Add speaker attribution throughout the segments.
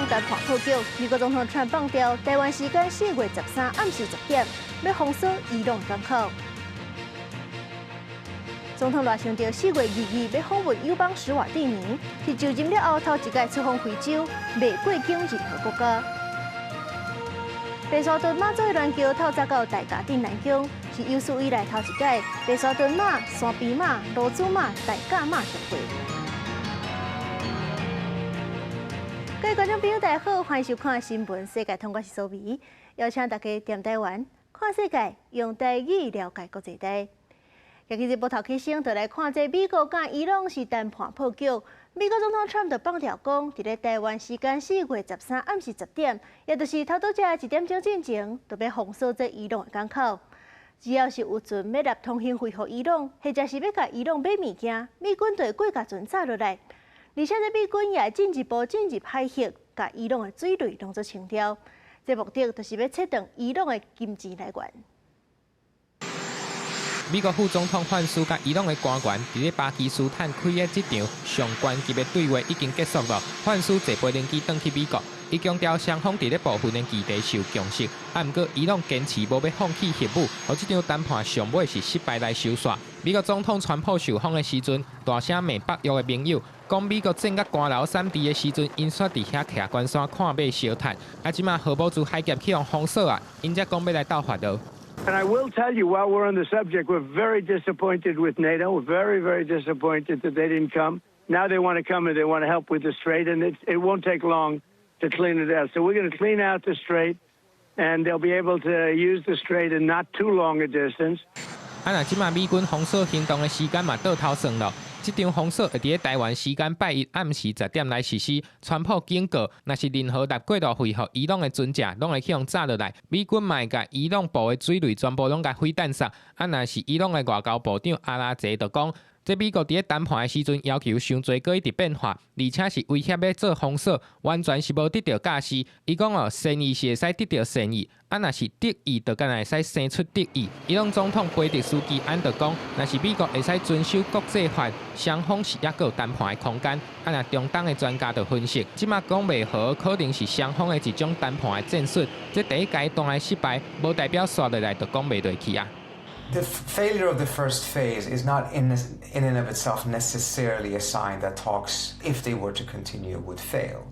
Speaker 1: 朗谈判破局，美国总统川普放调，台湾时间4月13暗时10点，要封锁伊朗港口。总统赖清德4月2日要访问友邦施瓦蒂尼，是就任了后头一届出访非洲，未过境任何国家。白沙屯马祖的乱桥透早到大甲镇南宫，是有史以来头一届白沙屯马、山边马、芦珠马、大甲马上会。各位观众朋友，大家好，欢迎收看《新闻世界》，通我是苏眉，邀请大家踮台湾看世界，用台语了解国际大。今日报头起先，就来看这美国甲伊朗是谈判破局。美国总统川普放调讲，伫咧台湾时间4月13暗时10点，也就是头拄只1点钟进前，就要封锁这伊朗的港口。只要是有船要入通行费予伊朗，或者是要甲伊朗买物件，美军就会过甲船炸落来。而且这美军也会进一步进入海域，甲伊朗的水雷当作清掉。这目的就是要切断伊朗的金钱来源。
Speaker 2: 美国副总统范斯甲伊朗的官员伫咧巴基斯坦开的这场上关级的对话已经结束了。范斯坐飞轮机返去美国，伊强调双方伫咧部分的基地受共识，不过伊朗坚持无要放弃核武，和这场谈判上尾是失败来收煞。美国总统川普受访的时阵，大声骂北约的盟友，讲美国整甲官楼3地的时阵，因煞伫遐徛关山看马烧炭，即马荷包珠海峡去用封锁啊，因才讲要来斗法度。
Speaker 3: And I will tell you, while we're on the subject, we're very disappointed with NATO. We're very, very disappointed that they didn't come. Now they want to come and they want to help with the strait, and it won't take long to clean it out. So we're going to clean out the strait, and they'll be able to use the strait in not too long a distance.
Speaker 2: 即马美军封锁行动的时间嘛倒头算了。这场封锁会伫台湾时间拜一暗时10点来实施。川普警告，若是任何入过路费予伊朗的船只，拢会去用炸落来。美军嘛会甲伊朗部的水雷全部拢甲飞弹杀。若是伊朗的外交部长阿拉泽就讲，这美国伫咧谈判的时阵要求伤侪个一直变化，而且是威胁要做封锁，完全是无得到驾驶。伊讲善意是会使得到善意。若是得意，就敢会使生出得意。伊朗总统贝特书记安就讲，若是美国会使遵守国际法，双方是还有谈判的空间。若中东的专家就分析，即马讲袂好，可能是双方的一种谈判的战术。这第一阶段的失败，无代表刷落来就讲袂落去啊。
Speaker 4: The failure of the first phase is not in and of itself necessarily a sign that talks, if they were to continue, would fail.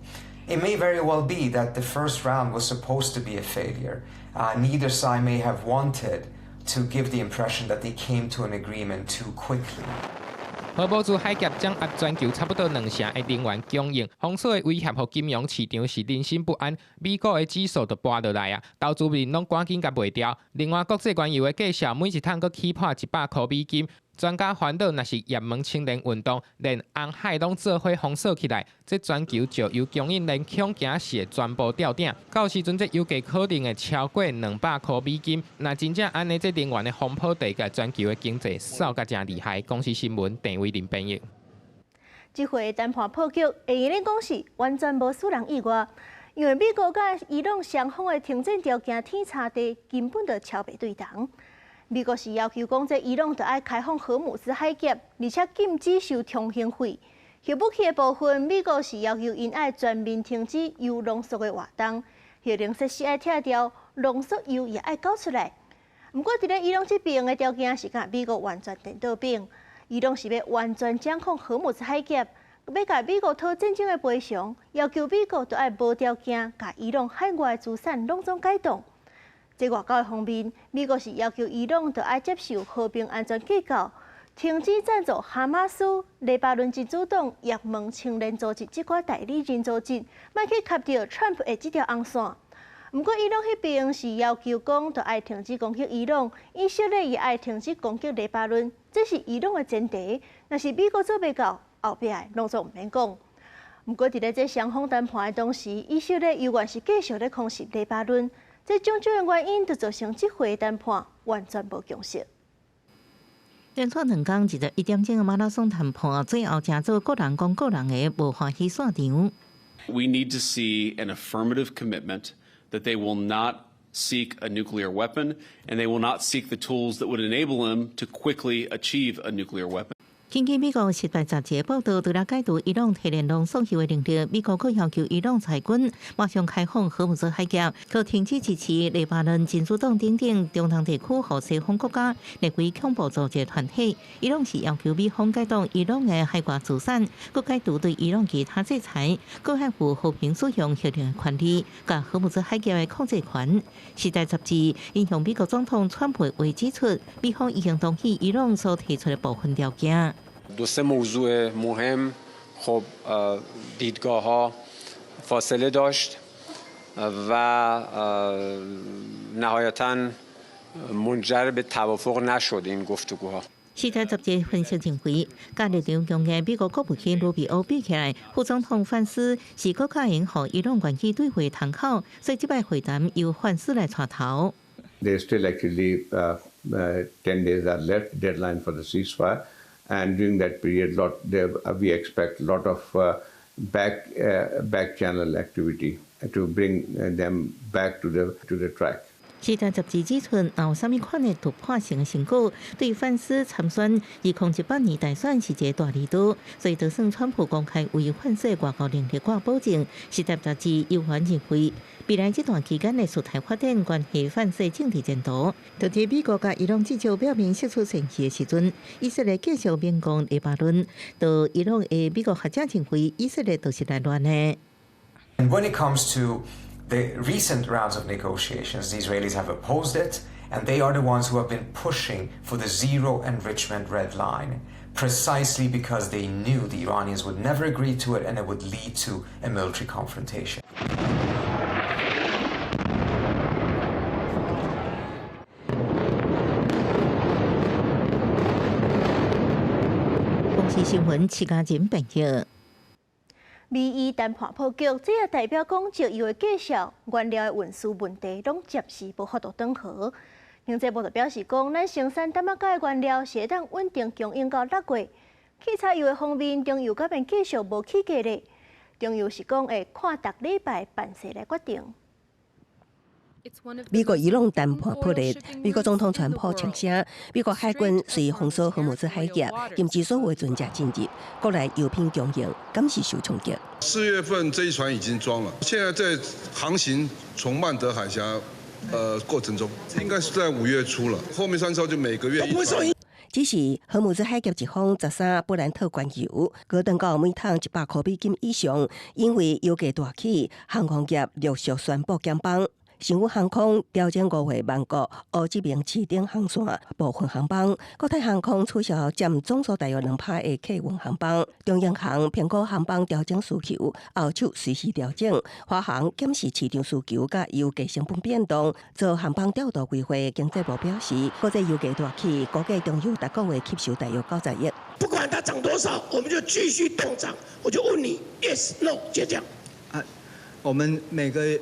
Speaker 4: It may very well be that the first round was supposed to be a failure. Neither side may have wanted to give the impression that they came to an agreement too quickly.
Speaker 2: 荷包珠海峡将压全球差不多2成的能源供应，封锁的威胁和金融市场是人心不安。美国的指数就跌落来啊，投资人拢赶紧甲卖掉。另外，国际原油的价格每一桶阁起破100块美金。专家烦恼，若是也门清零运动，连红海拢做伙封锁起来，这全球石油供应链恐惊是全部吊顶。到时阵，这油价可能会超过200块美金。若真正安尼，这能源的风波对甲全球的经济扫甲真厉害。公司新闻郑伟林编译。
Speaker 1: 这回谈判破局，会用咧讲是完全无输人意外，因为美国甲伊朗双方的停战条件天差地，根本就超袂对同。美国是要求讲，这伊朗就要开放荷姆斯海峡，而且禁止收通行费。核武器的部分，美国是要求因要全面停止铀浓缩的活动，核能设施要拆掉，浓缩铀也要交出来。不过，伫咧伊朗这边的条件是甲美国完全颠倒边，伊朗是要完全掌控荷姆斯海峡，要甲美国讨战争的赔偿，要求美国就要无条件甲伊朗海外资产拢总解冻。在外交的方面，美国是要求伊朗就要接受和平安全机构，停止赞助哈马斯、黎巴嫩真主党、也门青年组织这款代理人组织，莫去卡到 Trump 的这条红线。不过，伊朗迄边是要求讲，就要停止攻击伊朗，以色列也要停止攻击黎巴嫩，这是伊朗的前提。若是美国做袂到，后壁的拢总唔免讲。不过，伫咧这双方谈判的同时，以色列依然是继续咧空袭黎巴嫩。这种种的原因，就造成这回谈判完全无共识。
Speaker 5: 连续2天一个1点钟的马拉松谈判，最后真做个人讲个人的，无欢喜散场。
Speaker 6: We need to see an affirmative commitment that they will not seek a nuclear weapon, and they will not seek the tools that would enable them to quickly achieve a nuclear weapon.
Speaker 5: 根据美国《时代》杂志报道，除了解读伊朗提联动送气的领域，美国更要求伊朗裁军，马上开放荷姆兹海峡，可停止支持黎巴嫩、真主党等等中东地区和西方国家列为恐怖组织团体。伊朗是要求美方解冻伊朗的海外资产，各解除对伊朗其他制裁，各维护和平使用核能的权利，甲荷姆兹海峡的控制权。《时代》杂志引用美国总统川普的话指出，美方已经同意伊朗所提出的部分条件。
Speaker 7: دو سه موضوع مهم خب دیدگاه‌ها فاصله داشت و نهایتاً منجر به توافق نشد این گفتگوها.
Speaker 5: 时代杂志分析认为，甲立场强硬美国国务卿卢比欧比起来，副总统范斯是更加迎合伊朗关系对话窗口，所以这摆会谈由范斯来带头。
Speaker 8: There's still actually 10 days are left deadline for the ceasefire. And during that period, we expect a lot of back channel activity to bring them back to the track.
Speaker 5: 时代杂志指出，有啥物款的突破性的成果，对范斯参选2018年大选是一个大利多，所以就算川普公开为范斯外交领域挂保证，时代杂志有还认为，未来这段期间的事态发展关系范斯政治前途。特别美国甲伊朗至少表明释出戦氣的時陣，以色列繼續免攻黎巴嫩，到伊朗的美國學者認為，以色列就是來亂的。
Speaker 4: And when it comes to the recent rounds of negotiations, the Israelis have opposed it, and they are the ones who have been pushing for the zero enrichment red line, precisely because they knew the Iranians would never agree to it and it would lead to a military confrontation.
Speaker 5: 公司新闻七家人朋友。
Speaker 1: 美伊谈判破局，这也代表讲石油的介绍、原料的运输问题，拢暂时无法度缓和。经济部就表示讲，咱生产淡马甲的原料是会当稳定供应到6月。汽柴油的方面，中油甲面继续无起价咧。中油是讲会看逐礼拜办事来决定。
Speaker 9: 美国伊朗谈判破裂，美国总统川普称声，美国海军随封锁荷姆兹海峡，禁止所有船只进入，国内油品供应敢是受冲击。
Speaker 10: 4月份这一船已经装了，现在在航行从曼德海峡过程中，应该是在5月初了，后面3艘就每个月1艘。
Speaker 9: 只是荷姆兹海峡一方13布兰特原油，高登到每桶100块美金以上，因为油价大起，航空业陆续宣布减班。新宇航空调整5月曼谷、乌吉明市顶航线部分航班，国泰航空取消占总数大约2%的客运航班，中央航评估航班调整需求，后手随时调整。华航检视市场需求甲油价成本变动，做航班调度规划。经济部表示，国际油价大起，估计中油逐个月吸收大约90亿。
Speaker 11: 不管它涨多少，我们就继续动涨。我就问你 ，yes no， 就这样。
Speaker 12: 我们每个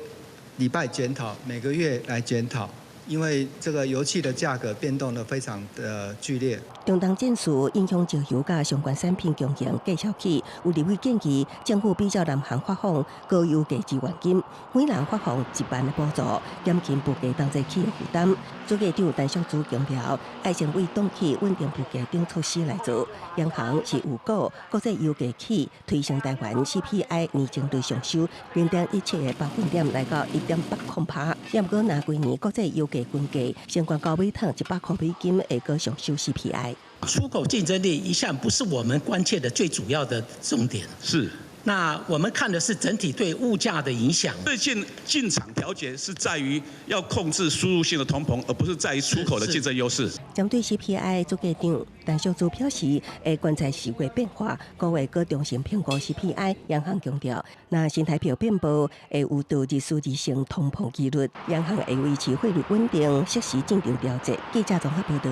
Speaker 12: 礼拜检讨，每个月来检讨，因为这个油气的价格变动得非常的剧烈。
Speaker 9: 中东战事影响石油甲相关产品供应继续起，有立委建议政府比照南韩发放高油价支援金，每人发放1万的补助，减轻物价当地企业负担。主计长陈淑珠强调，爱先为短期稳定物价等措施来做。央行是预估国际油价起推升台湾 CPI 年增率上升0.17个百分点来到1.80%。也不过，那几年国际油价均价相关高每桶100块美金会个上升 CPI。
Speaker 11: 出口竞争力一向不是我们关切的最主要的重点。
Speaker 10: 是。
Speaker 11: 那我们看的是整体对物价的影响。
Speaker 6: 最近进场调节是在于要控制输入性的通膨，而不是在于出口的竞争优势。
Speaker 9: 针对 CPI， 主计长陈淑珠表示，会观察市场变化，各月各中心评估 CPI。央行强调，那新台币变薄，会有导致数字性通膨几率。央行会维持汇率稳定，适时正常调节。记者综合报道。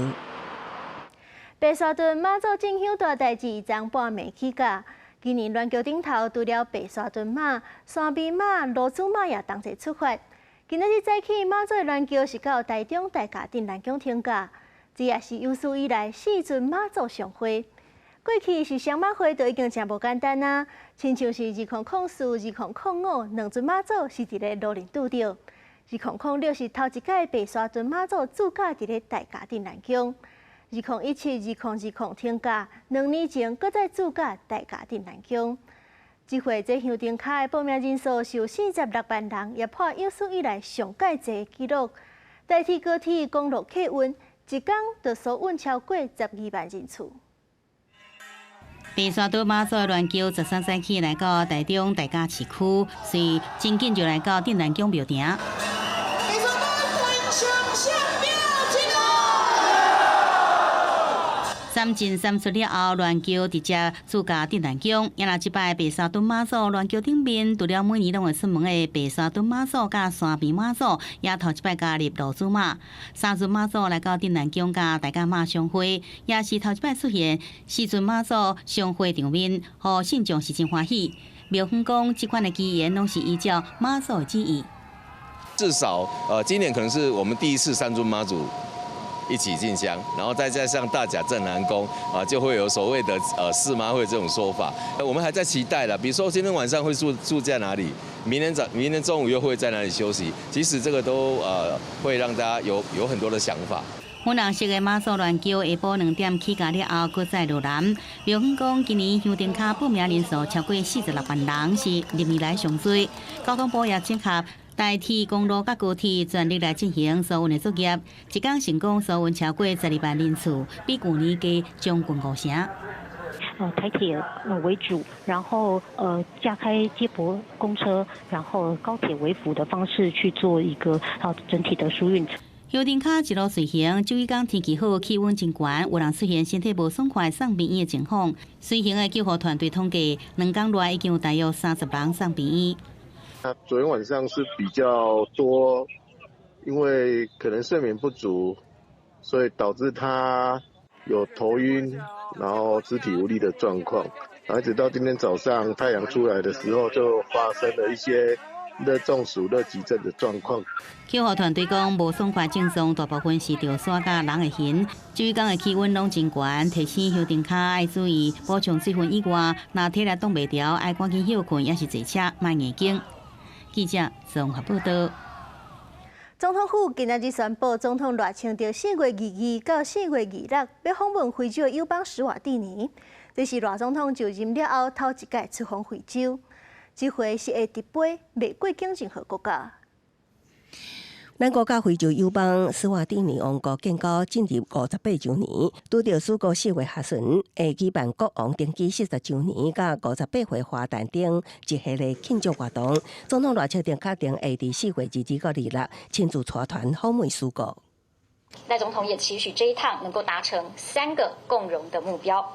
Speaker 1: 白沙屯妈祖进香大代志昨半暝起价。今年銮桥顶头除了白沙屯马、山边马、芦珠马也同齐出发。今仔日早起，马祖的銮桥是到台中大甲镇南宫停驾，这也是有史以来4尊马祖上会。过去是双马会就已经真无简单啊，亲像是2004、2005两尊马祖是伫咧路林拄着，2006是头一届白沙屯马祖驻驾伫咧大甲镇南宫。2017、2020停假，2年前搁再驻假大甲镇南宫。这回这香灯卡的报名人数是有46万人，也破有史以来上届济纪录。代替高铁公路客运，一天就所运超过12万人次。
Speaker 13: 白沙屯马祖的乱桥13早起来到台中大甲市区，随真紧就来到镇南宫庙埕。三进三出了后，乱桥直接驻驾镇南宫。也若即摆白沙屯马祖乱桥顶面，除了每年拢会出门的白沙屯马祖甲山边马祖，也头一摆加入路子马。三尊马祖来到镇南宫甲大甲马相会，也是头一摆出现四尊马祖相会场面，互信众是真欢喜。庙方讲，这款的机缘拢是依照马祖的旨意。
Speaker 14: 至少今年可能是我们第一次三尊妈祖一起进香，然后再加上大甲镇南宫就会有所谓的四妈会这种说法。我们还在期待啦，比如说今天晚上会住在哪里，明天中午又会在哪里休息。其实这个都会让大家有很多的想法。
Speaker 13: 粉红色的马祖乱桥下晡2点起驾了后，搁再落南。庙方讲，今年香灯卡报名人数超过46万人，是历年来上多。交通部也整合代替公路甲高铁全力来进行疏运的作业，一天成功疏运超过12万人次，比去年加将近5成。
Speaker 15: 台铁为主，然后加开接驳公车，然后高铁为辅的方式去做一个整体的疏运。
Speaker 13: 香灯卡一路随行，周一天天气好，气温真悬，有人出现身体无爽快送病院的情况。随行的救护团队统计，2天内已经有大约30人送病院。
Speaker 16: 昨天晚上是比较多，因为可能睡眠不足，所以导致他有头晕，然后肢体无力的状况。然后一直到今天早上太阳出来的时候，就发生了一些热中暑、热急症的状况。
Speaker 13: 救护团队讲，无爽快症状大部分是着山甲人的痕。周一天的气温拢真悬，提醒香灯卡爱注意补充水分以外，若体力挡袂调，爱赶紧休困，也是坐车莫硬颈。记者综合报道。
Speaker 1: 总统府今日宣布，总统热清到4月22到4月26要访问非洲的友邦史瓦蒂尼，这是热总统就任了后头一届出访非洲，这回是会直飞未过境任何国家。
Speaker 9: 咱国家非洲友邦史瓦蒂尼王国建国进入58周年，拄着4月4月下旬会举办国王登基40周年，甲58回华诞等一系列庆祝活动。总统热切定确定会伫4月22到26亲自带团访问苏国。
Speaker 17: 赖总统也期许这一趟能够达成3个共荣的目标。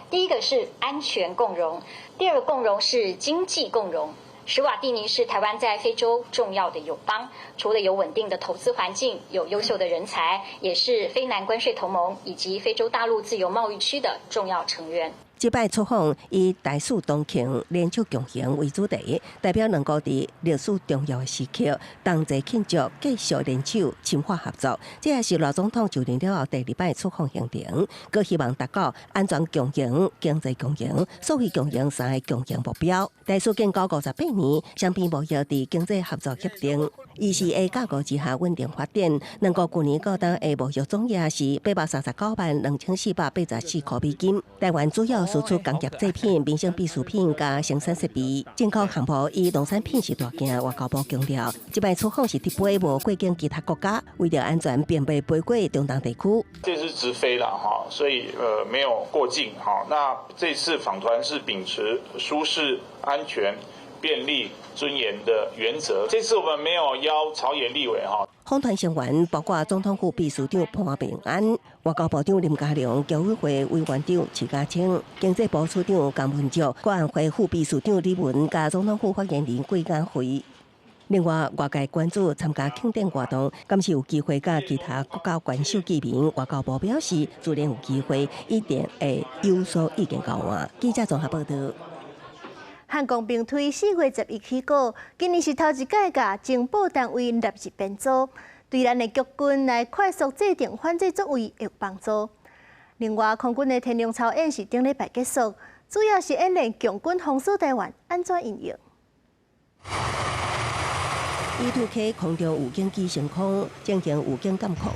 Speaker 17: 第一个是安全共荣，第二个共荣是经济共荣。史瓦蒂尼是台湾在非洲重要的友邦，除了有稳定的投资环境，有优秀的人才，也是非南关税同盟以及非洲大陆自由贸易区的重要成员。
Speaker 9: 这摆出访以大事同庆、联手共行为主题，代表两国伫历史重要的时刻，同齐庆祝，继续联手深化合作。这也是赖总统就任了后第2摆出访行程，佮希望达到安全共赢、经济共赢、社会共赢3个共赢目标。大使建国58年，双边无约伫经济合作协定，ECA架构之下稳定发展。两国去年到当的贸易总额是839万2484块美金。台湾主要输出工业制品、民生必需品加生产设备，进口项目以农产品是大件。外交部强调，这摆出访是直飞无过境其他国家，为了安全便被飞过中东地区。
Speaker 18: 这是直飞了哈，所以没有过境哈。那这次访团是秉持舒适、安全、便利、尊严的原则。这次我们没有邀朝野立委哈。
Speaker 9: 访团成员包括总统府秘书长潘平安、外交部长林佳龙、侨委会委员长徐家清、经济部处长江文竹、国安会副秘书长李文加总统府发言人桂安辉。另外，外界关注参加庆典活动，敢是有机会甲其他国家元首见面？外交部表示，自然有机会，一定会有所意见交换。记者综合报道。
Speaker 1: 韩国并推4月11起告，今年是头一届甲情报单位纳入编组，对咱的局军来快速制定反制作为有帮助。另外，空军的天龙操演是顶礼拜结束，主要是演练强军封锁台湾安怎运用。
Speaker 9: E2K 空中武警机升空，进行武警监控。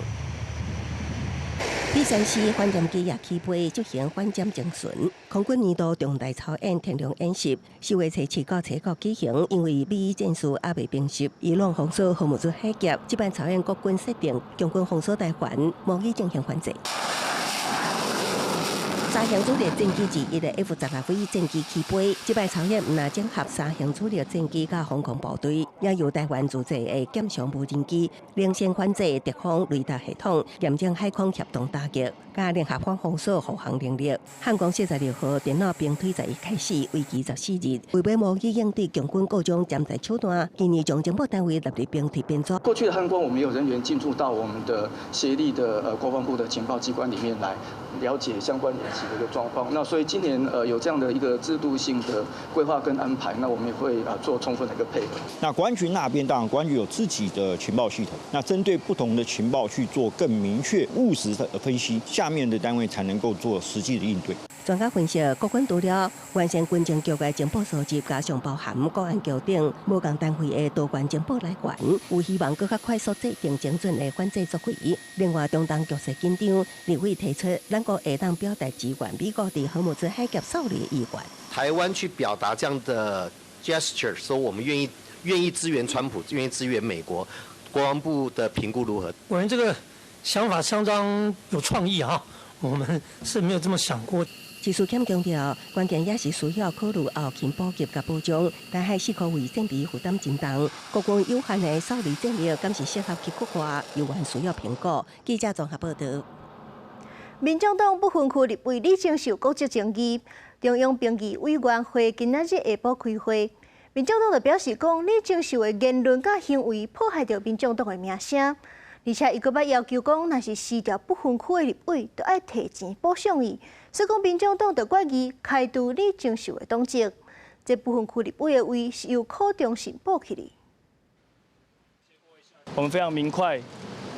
Speaker 9: 第三次反舰机也起飞执行反舰精神，空军年度重大操演天龙演习，4月初7到7号举行。因为美伊战事还未平息，伊朗封锁荷姆兹海峡，这班操演国军设定强军封锁台湾，模拟进行反制。三型主力战机之一的 F-15战机起飞，这摆操演唔但整合三型主力战机甲航空部队，也由台湾自制的舰上无人机领先反制敌方雷达系统，验证海空协同打击，加联合方封锁护航能力。汉光46号电脑兵推11开始，为期14日，为要模拟应对强军各种舰载手段，今年将情报单位纳入兵推编组。
Speaker 19: 过去的汉光，我们有人员进驻到我们的协力的国防部的情报机关里面来了解相关演习的一个状况。那所以今年有这样的一个制度性的规划跟安排，那我们也会做充分的一个配合。
Speaker 20: 那国安局那边当然国安局有自己的情报系统，那针对不同的情报去做更明确务实的分析，下面的单位才能够做实际的应对。
Speaker 9: 专家分析，国军除了完善军情局的情报收集，加上包含国安局等无共单位的多元情报来源，有希望更加快速制定精准的反制作为。另外，中东局势紧张，立委提出，咱国会当表达支援美国在荷姆兹海峡狩猎的意愿。
Speaker 21: 台湾去表达这样的 gesture， 说我们愿意支援川普，愿意支援美国，国防部的评估如何？
Speaker 22: 我们这个想法相当有创意啊，我们是没有这么想过。
Speaker 9: 技术强强调，关键也是需要考虑后勤补给甲保障。台海4颗卫战备负担真重，国军有限的狩猎战力，敢是适合去国化，有关需要评估。记者综合报道。
Speaker 1: 民众党不分区立委李清秀国籍争议，中央评议委员会今仔日下晡开会，民众党就表示讲，李清秀的言论甲行为破坏着民众党的名声。而且，伊阁捌要求讲，若是撕掉不分区的立委，就要提钱补偿伊。所以讲，民众党就决议开除李清秀的党籍。这不分区立委的位是由柯中信补起的。
Speaker 23: 我们非常明快、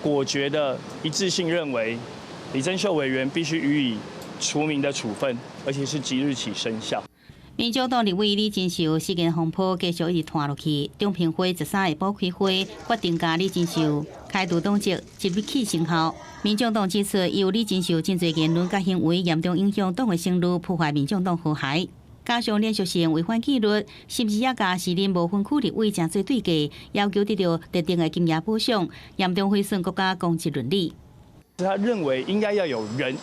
Speaker 23: 果决的一致性认为，李珍秀委员必须予以除名的处分，而且是即日起生效。
Speaker 13: 民众党立委李金秀事件风波继续一直拖落去，中评会13下晡开会，决定将李金秀开除党籍，即日起生效。民众党指出，由李金秀真侪言论甲行为严重影响党的声誉，破坏民众党和谐，加上连续性违反纪律，甚至也甲时任无分区立委正做对价，要求得到特定的金额补偿，严重毁损国家公职伦理。
Speaker 23: 他认为应该要有人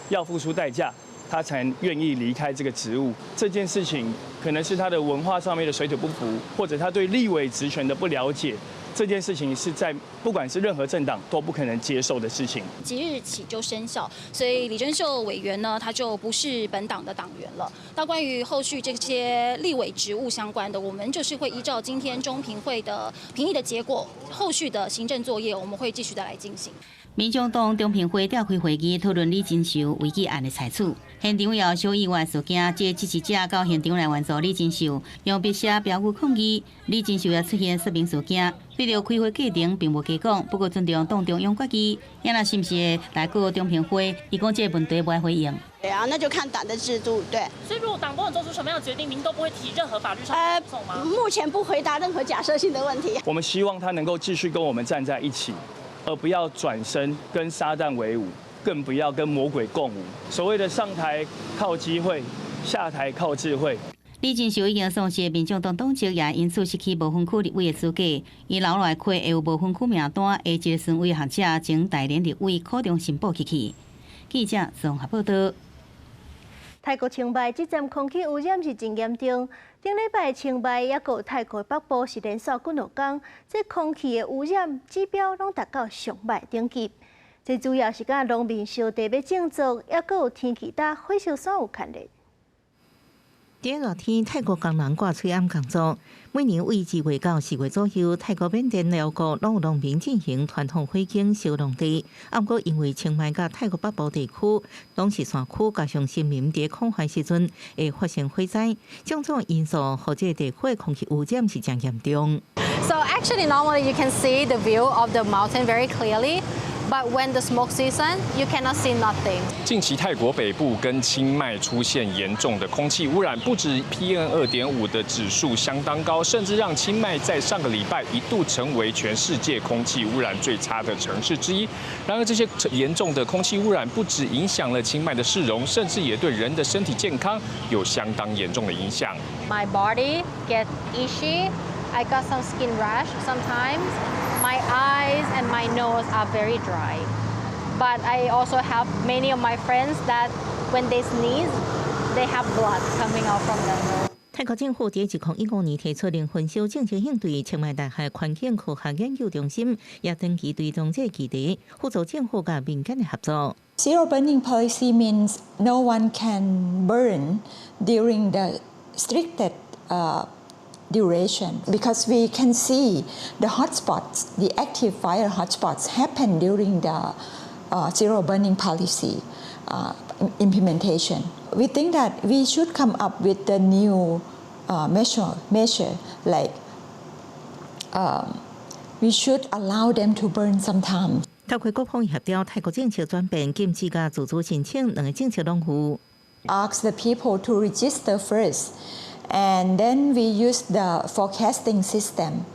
Speaker 23: 要付出代价，他才愿意离开这个职务。这件事情可能是他的文化上面的水土不服，或者他对立委职权的不了解。这件事情是在不管是任何政党都不可能接受的事情。
Speaker 24: 即日起就生效，所以李珍秀委员呢，他就不是本党的党员了。那关于后续这些立委职务相关的，我们就是会依照今天中评会的评议的结果，后续的行政作业我们会继续的来进行。
Speaker 13: 民众党中评会召开会议讨论李金秀违纪案的裁处，现场有小意外事件，这支持者到现场来援助李金秀，用笔写标语抗议。李金秀也出现说明事件，对着开会过程并无加讲，不过尊重党中央决议，也那是不是来过中评会？伊讲这个问题不爱回应。
Speaker 25: 对啊，那就看党的制度，对。
Speaker 26: 所以如果党不管做出什么样的决定，您都不会提任何法律上的诉讼吗？
Speaker 25: 目前不回答任何假设性的问题。
Speaker 23: 我们希望他能够继续跟我们站在一起。而不要转身跟撒旦为伍，更不要跟魔鬼共舞。所谓的上台靠机会，下台靠智慧。
Speaker 13: 李金秀已经送卸民众党党籍，也因此失去无分区立委的资格。伊留落来会会有无分区名单，下一个顺位学者前台联立委柯中信补起去。记者综合报道。
Speaker 1: 泰国清迈这站空气污染是真严重。顶礼拜清迈也有泰国北部是连续几多天，这空气的污染指标拢达到上歹等级。这主要是甲农民烧地要种作，也佮有天气大火烧山有牵连。
Speaker 5: 第热天，泰国工人挂吹暗工作。每年为2月到4月左右，泰国缅甸寮国拢有农民进行传统火警烧农地。不过，因为清迈甲泰国北部地区拢是山区，加上森林伫抗旱时阵会发生火灾，种种因素，让这地区空气污染是真严重。
Speaker 27: So actually, normally you can see the view of the mountain very clearly.
Speaker 2: But when the smoke season, you cannot see nothing.
Speaker 3: 近期泰国北部跟清迈出现严重的空气污染，不止 PM2.5 的指数相当高，甚至让清迈在上个礼拜一度成为全世界空气污染最差的城市之一。然而，这些严重的空气污染不止影响了清迈的市容，甚至也对人的身体健康有相当严重的影响。
Speaker 2: My body gets itchy. I got some skin rash sometimes. My eyes and my nose are very dry. But I also have many of my friends that when they sneeze, they have blood coming out from their nose.
Speaker 5: 泰國政府喺2015年提出零分數政策應對，清邁大學環境科學研究中心也長期推動這議題，輔助政府和民間嘅合作。
Speaker 4: Zero burning policy means no one can burn during the stricted duration, because we can see the hotspots, the active fire hotspots happen during the zero burning policy implementation. We think that we should come up with the new measure like we should allow them to burn sometime.
Speaker 5: 透過各方協調，泰國政策轉變，禁止嘅自主申請兩個政策攏有。
Speaker 4: Ask the people to register first, and then we use the forecasting system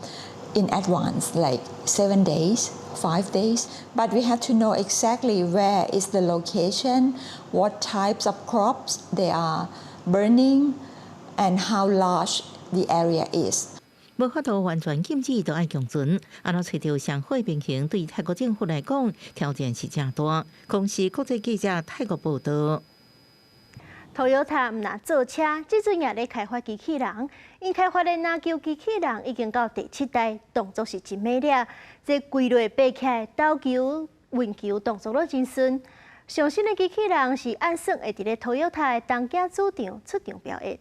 Speaker 4: in advance, like 7 days, 5 days. But we have to know exactly where is the location, what types of crops they are burning, and how large the area is.
Speaker 5: 無法度完全禁止就要強准，按照找到社會平衡，對泰國政府來講挑戰是正大。公司國際記者泰國報道。
Speaker 1: Toyota 唔拿造車，即陣也咧開發機器人。因開發的拿球機器人已經到第7代，動作是真美麗。這規律爬起來，投球、運球動作都真順。上新的機器人是按算會佇咧 Toyota 的東京主場出場表演。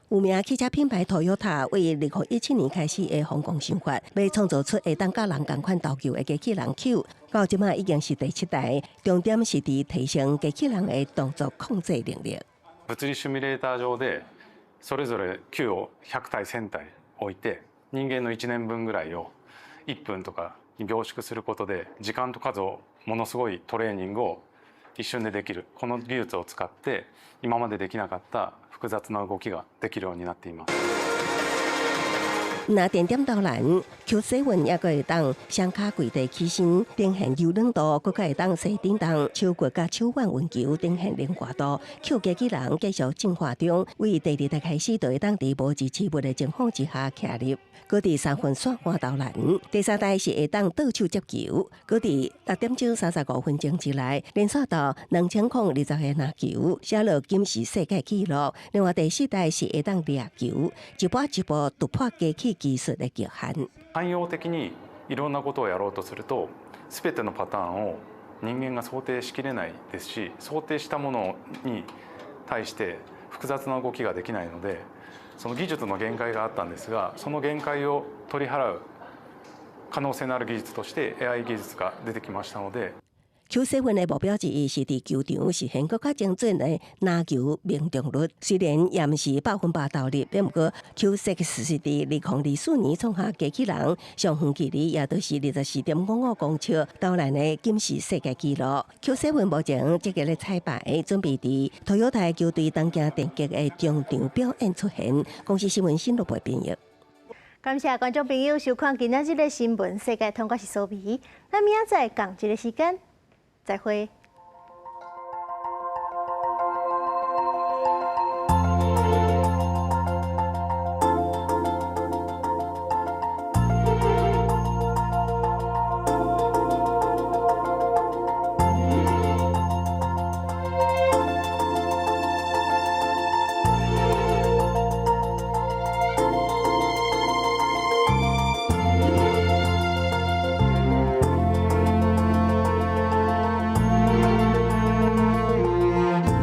Speaker 9: 有名汽車品牌 Toyota 為2017年開始的風光想法，要創造出會當甲人同款投球的機器人 Q， 到即馬已經是第7代，重點是伫提升機器人的動作控制能力。
Speaker 7: 物理シミュレーター上でそれぞれ Q を100体1000体置いて、人間の1年分ぐらいを1分とかに凝縮することで時間と数をものすごいトレーニングを一瞬でできる。この技術を使って今までできなかった複雑な動きができるようになっています。
Speaker 9: 那点点到蓝 ，Q7 也会当双脚跪地起身，呈现柔软度，更会当细叮当手骨甲手腕运球，呈现灵活度。Q 机器人继续进化中，为第2代開始就會當伫無支持物的情況之下徛入，佮第3分刷換投籃。第3代是會當倒手接球，佮第6點鐘35分鐘之內連刷到2020個拿球，寫落金氏世界紀錄。另外第4代是會當掠球，一步一步突破機器技術的極限。
Speaker 7: 汎用的にいろんなことをやろうとすると、全てのパターンを人間が想定しきれないですし、想定したものに対して複雑な動きができないので、その技術の限界があったんですが、その限界を取り払う可能性のある技術として AI 技術が出てきましたので。
Speaker 9: Q7 的目標之一是伫球場實現更加精準的拿球命中率。雖然也毋是100%投入，但不過 Q6 是伫2024年創下機器人上遠距離也都是24.55公尺投籃的金氏世界紀錄。Q7 目前積極咧彩排，準備伫Toyota球隊東京電擊的中場表演出現。公司新聞新錄播編譯。
Speaker 1: 感謝觀眾朋友收看今仔日的新聞，世界通我是蘇眉，咱明仔載同一個時間再會。